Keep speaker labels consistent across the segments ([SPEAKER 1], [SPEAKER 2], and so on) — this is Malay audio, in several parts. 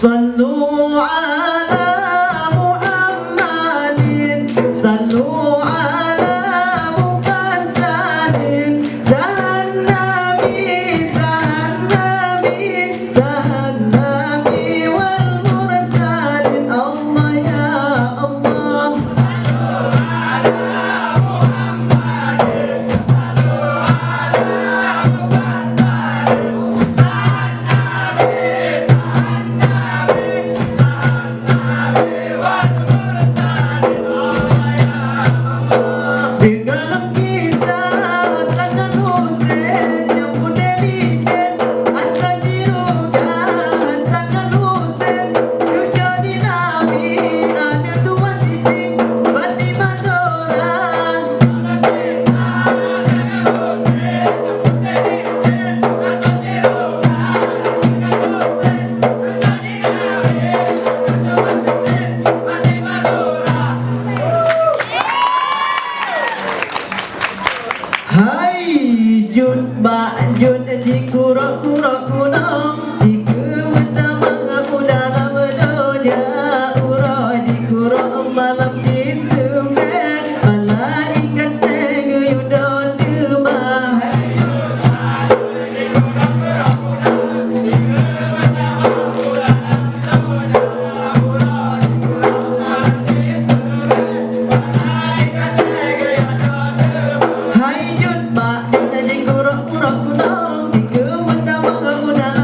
[SPEAKER 1] صلوا على محمد صلوا على محمد سهى النبي سهى النبي سهى النبي والمرسلين الله يا الله صلوا على محمد صلوا على محمد Hai jut ba jut di kuro kuno di kemutama aku dalam doja uro di kuro malam di sumber malaikat teguyudon demah di kuro kuno di kemutama aku dalam doja uro di kuro malam di sumber malaikat teguyudon demah Hai jut ba jut di kuro kuno di kemutama aku dalam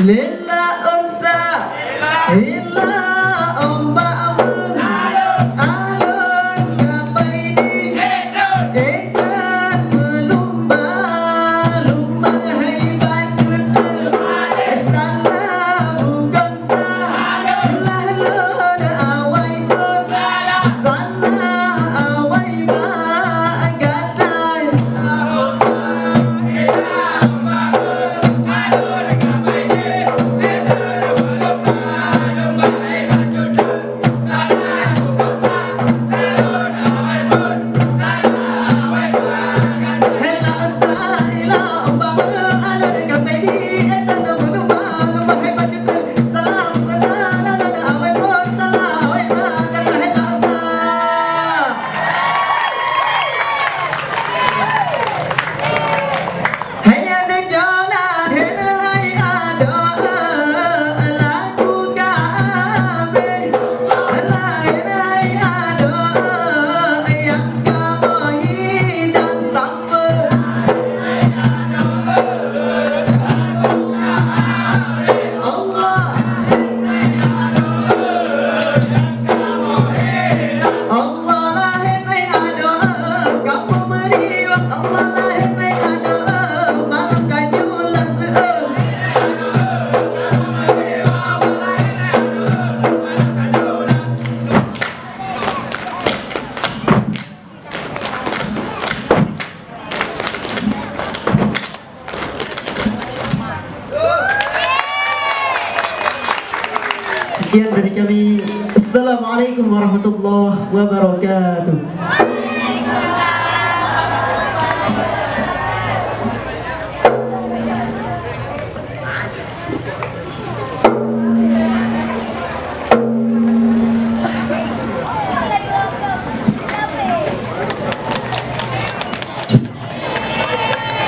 [SPEAKER 1] Lila unsa Lila ombak alun gapai di ikan lumba hai bajut salah bukan salah lada awai salah awai magatai Sekian dari kami. Assalamualaikum warahmatullahi wabarakatuh.